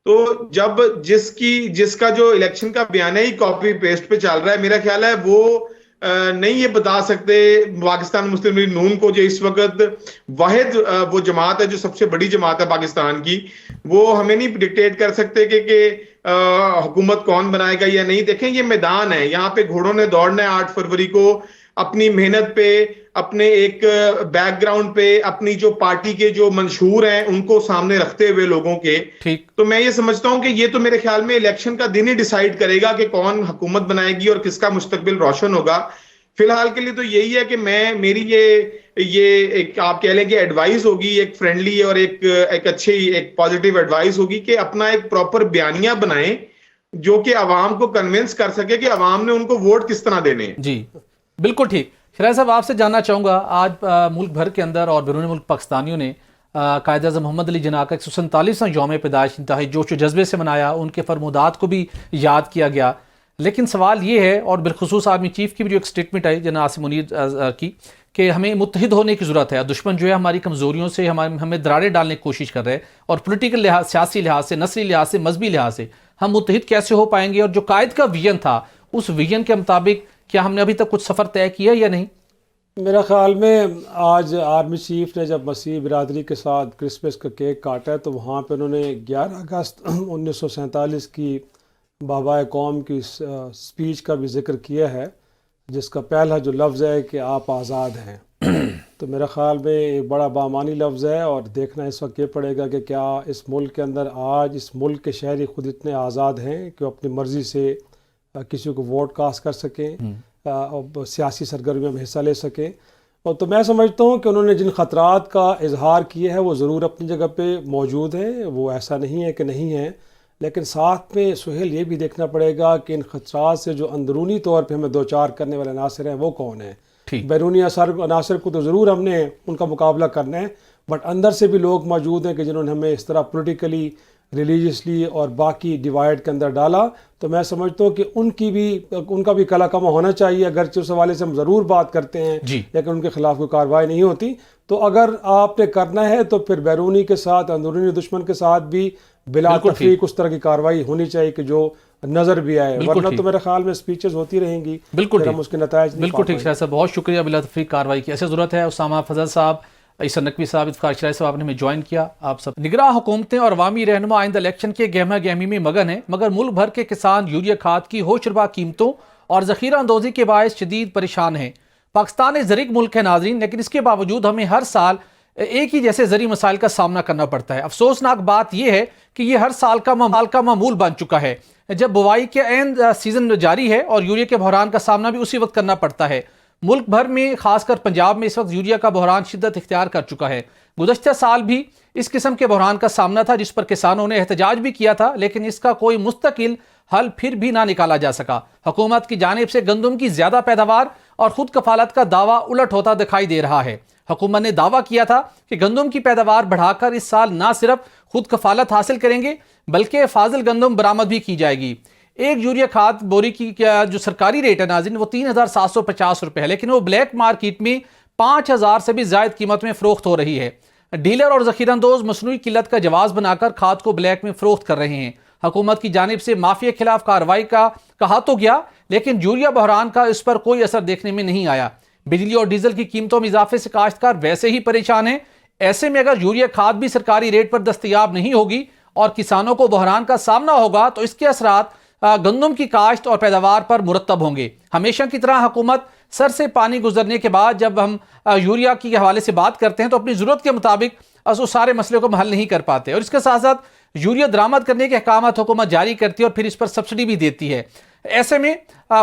S4: تو جب جس کا جو الیکشن کا بیان ہے ہی کاپی پیسٹ پہ چل رہا ہے, میرا خیال ہے وہ نہیں یہ بتا سکتے پاکستان مسلم لیگ نون کو, جو اس وقت واحد وہ جماعت ہے جو سب سے بڑی جماعت ہے پاکستان کی, وہ ہمیں نہیں ڈکٹیٹ کر سکتے کہ حکومت کون بنائے گا یا نہیں. دیکھیں یہ میدان ہے, یہاں پہ گھوڑوں نے دوڑنا ہے 8 فروری کو, اپنی محنت پہ, اپنے ایک بیک گراؤنڈ پہ, اپنی جو پارٹی کے جو منشور ہیں ان کو سامنے رکھتے ہوئے لوگوں کے. تو میں یہ سمجھتا ہوں کہ یہ تو میرے خیال میں الیکشن کا دن ہی ڈیسائیڈ کرے گا کہ کون حکومت بنائے گی اور کس کا مستقبل روشن ہوگا. فی الحال کے لیے تو یہی ہے کہ میری یہ ایک آپ کہہ لیں کہ ایڈوائز ہوگی, ایک فرینڈلی اور ایک اچھی ایک پازیٹیو ایڈوائز ہوگی کہ اپنا ایک پراپر بیانیہ بنائیں جو کہ عوام کو کنونس کر سکے کہ عوام نے ان کو ووٹ کس طرح دینے ہیں.
S1: جی بالکل ٹھیک. شراح صاحب آپ سے جاننا چاہوں گا, آج ملک بھر کے اندر اور بیرون ملک پاکستانیوں نے قائد اعظم محمد علی جناح کا 147واں یوم پیدائش انتہائی جوش و جذبے سے منایا, ان کے فرمودات کو بھی یاد کیا گیا. لیکن سوال یہ ہے, اور بالخصوص آرمی چیف کی بھی جو ایک سٹیٹمنٹ آئی جناب آصف منیر کی, کہ ہمیں متحد ہونے کی ضرورت ہے. دشمن جو ہے ہماری کمزوریوں سے ہمیں دراڑیں ڈالنے کی کوشش کر رہے ہیں, اور پولیٹیکل لحاظ, سیاسی لحاظ سے, نسلی لحاظ سے, مذہبی لحاظ سے ہم متحد کیسے ہو پائیں گے؟ اور جو قائد کا ویژن تھا اس ویژن کے مطابق کیا ہم نے ابھی تک کچھ سفر طے کیا یا نہیں؟
S2: میرا خیال میں آج آرمی چیف نے جب مسیح برادری کے ساتھ کرسمس کا کیک کاٹا ہے تو وہاں پہ انہوں نے 11 اگست 1947 کی بابا قوم کی سپیچ کا بھی ذکر کیا ہے, جس کا پہلا جو لفظ ہے کہ آپ آزاد ہیں. تو میرا خیال میں ایک بڑا بامانی لفظ ہے, اور دیکھنا اس وقت یہ پڑے گا کہ کیا اس ملک کے اندر آج اس ملک کے شہری خود اتنے آزاد ہیں کہ وہ اپنی مرضی سے کسی کو ووٹ کاسٹ کر سکیں, سیاسی سرگرمیوں میں حصہ لے سکیں. اور تو میں سمجھتا ہوں کہ انہوں نے جن خطرات کا اظہار کیا ہے وہ ضرور اپنی جگہ پہ موجود ہیں, وہ ایسا نہیں ہے کہ نہیں ہے, لیکن ساتھ میں سہیل یہ بھی دیکھنا پڑے گا کہ ان خطرات سے جو اندرونی طور پہ ہمیں دوچار کرنے والے عناصر ہیں وہ کون ہیں. بیرونی عناصر کو تو ضرور ہم نے ان کا مقابلہ کرنا ہے, بٹ اندر سے بھی لوگ موجود ہیں کہ جنہوں نے ہمیں اس طرح پولیٹیکلی, ریلیجیسلی اور باقی ڈیوائڈ کے اندر ڈالا. تو میں سمجھتا ہوں کہ ان کا بھی کلا کما ہونا چاہیے, اگرچہ اس حوالے سے ہم ضرور بات کرتے ہیں لیکن ان کے خلاف کوئی کارروائی نہیں ہوتی. تو اگر آپ نے کرنا ہے تو پھر بیرونی کے ساتھ, اندرونی دشمن کے ساتھ بھی بلا تفریق اس طرح کی کارروائی ہونی چاہیے کہ جو نظر بھی آئے, ورنہ تو میرے خیال میں سپیچز ہوتی رہیں گی,
S1: بالکل
S2: ہم اس کے نتائج نہیں.
S1: بالکل ٹھیک شاہ صاحب, بہت شکریہ. بلا تفریق کارروائی کی ایسے ضرورت ہے. اسامہ فضل صاحب, عیسیٰ نقوی صاحب, افتخار شرائع صاحب, آپ نے ہمیں جوائن کیا. آپ سب نگراں حکومتیں اور عوامی رہنما آئندہ الیکشن کے گہما گہمی میں مگن ہیں, مگر ملک بھر کے کسان یوریا کھاد کی ہوش ربا قیمتوں اور ذخیرہ اندوزی کے باعث شدید پریشان ہیں. پاکستان ایک زرعی ملک ہے ناظرین, لیکن اس کے باوجود ہمیں ہر سال ایک ہی جیسے زرعی مسائل کا سامنا کرنا پڑتا ہے. افسوسناک بات یہ ہے کہ یہ ہر سال کا معمول بن چکا ہے, جب بوائی کے عین سیزن جاری ہے اور یوریا کے بحران کا سامنا بھی اسی وقت کرنا پڑتا ہے. ملک بھر میں, خاص کر پنجاب میں اس وقت یوریا کا بحران شدت اختیار کر چکا ہے. گزشتہ سال بھی اس قسم کے بحران کا سامنا تھا جس پر کسانوں نے احتجاج بھی کیا تھا, لیکن اس کا کوئی مستقل حل پھر بھی نہ نکالا جا سکا. حکومت کی جانب سے گندم کی زیادہ پیداوار اور خود کفالت کا دعویٰ الٹ ہوتا دکھائی دے رہا ہے. حکومت نے دعویٰ کیا تھا کہ گندم کی پیداوار بڑھا کر اس سال نہ صرف خود کفالت حاصل کریں گے بلکہ فاضل گندم برآمد بھی کی جائے گی. ایک یوریا کھاد بوری کی جو سرکاری ریٹ ہے ناظرین وہ 3750 روپے ہے, لیکن وہ بلیک مارکیٹ میں 5000 سے بھی زائد قیمت میں فروخت ہو رہی ہے. ڈیلر اور ذخیرہ اندوز مصنوعی قلت کا جواز بنا کر کھاد کو بلیک میں فروخت کر رہے ہیں. حکومت کی جانب سے مافیا کے خلاف کارروائی کا کہا تو گیا, لیکن یوریا بحران کا اس پر کوئی اثر دیکھنے میں نہیں آیا. بجلی اور ڈیزل کی قیمتوں میں اضافے سے کاشتکار ویسے ہی پریشان ہیں. ایسے میں اگر یوریا کھاد بھی سرکاری ریٹ پر دستیاب نہیں ہوگی اور کسانوں کو بحران کا سامنا ہوگا تو اس کے اثرات گندم کی کاشت اور پیداوار پر مرتب ہوں گے. ہمیشہ کی طرح حکومت سر سے پانی گزرنے کے بعد جب ہم یوریا کے حوالے سے بات کرتے ہیں تو اپنی ضرورت کے مطابق اس سارے مسئلے کو حل نہیں کر پاتے, اور اس کے ساتھ ساتھ یوریا درآمد کرنے کے احکامات حکومت جاری کرتی ہے اور پھر اس پر سبسڈی بھی دیتی ہے. ایسے میں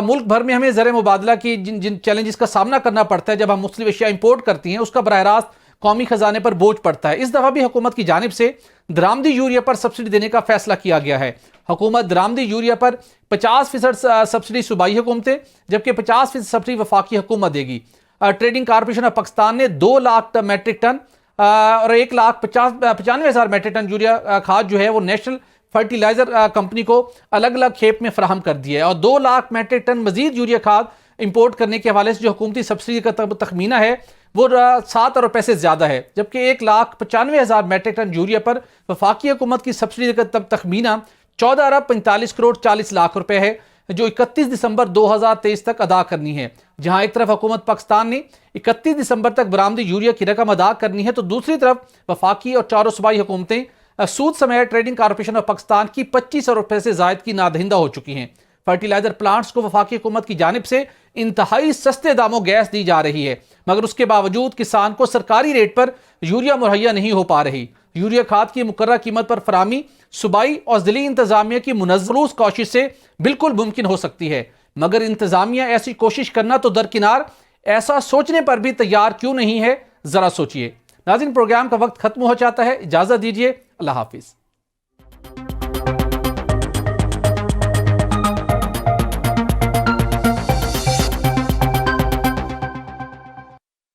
S1: ملک بھر میں ہمیں زر مبادلہ کی جن چیلنجز کا سامنا کرنا پڑتا ہے جب ہم مختلف اشیاء امپورٹ کرتی ہیں, اس کا براہ راست قومی خزانے پر بوجھ پڑتا ہے. اس دفعہ بھی حکومت کی جانب سے درآمدی یوریا پر سبسڈی دینے کا فیصلہ کیا گیا ہے. حکومت درآمدی یوریا پر 50% سبسڈی صوبائی حکومتیں جبکہ 50% سبسڈی وفاقی حکومت دے گی. ٹریڈنگ کارپوریشن آف پاکستان نے 2 لاکھ میٹرک ٹن اور 1,95,000 میٹرک ٹن یوریا کھاد جو ہے وہ نیشنل فرٹیلائزر کمپنی کو الگ الگ کھیپ میں فراہم کر دیا ہے, اور 2 لاکھ میٹرک ٹن مزید یوریا کھاد امپورٹ کرنے کے حوالے سے جو حکومتی سبسڈی کا تخمینہ ہے وہ 7 ارب روپے سے زیادہ ہے, جبکہ 1,95,000 میٹرک ٹن یوریا پر وفاقی حکومت کی سبسڈی کا تخمینہ 14 ارب 45 کروڑ 40 لاکھ روپے ہے جو 31 دسمبر 2023 تک ادا کرنی ہے. جہاں ایک طرف حکومت پاکستان نے 31 دسمبر تک برآمدی یوریا کی رقم ادا کرنی ہے تو دوسری طرف وفاقی اور چاروں صوبائی حکومتیں سود سمیت ٹریڈنگ کارپوریشن آف پاکستان کی 25 ارب روپے سے زائد کی نادہندہ ہو چکی ہیں. فرٹیلائزر پلانٹس کو وفاقی حکومت کی جانب سے انتہائی سستے داموں گیس دی جا رہی ہے, مگر اس کے باوجود کسان کو سرکاری ریٹ پر یوریا مہیا نہیں ہو پا رہی. یوریا کھاد کی مقررہ قیمت پر فراہمی صوبائی اور ضلعی انتظامیہ کی منظم کوشش سے بالکل ممکن ہو سکتی ہے, مگر انتظامیہ ایسی کوشش کرنا تو درکنار, ایسا سوچنے پر بھی تیار کیوں نہیں ہے, ذرا سوچئے. ناظرین, پروگرام کا وقت ختم ہو جاتا ہے, اجازت دیجیے, اللہ حافظ.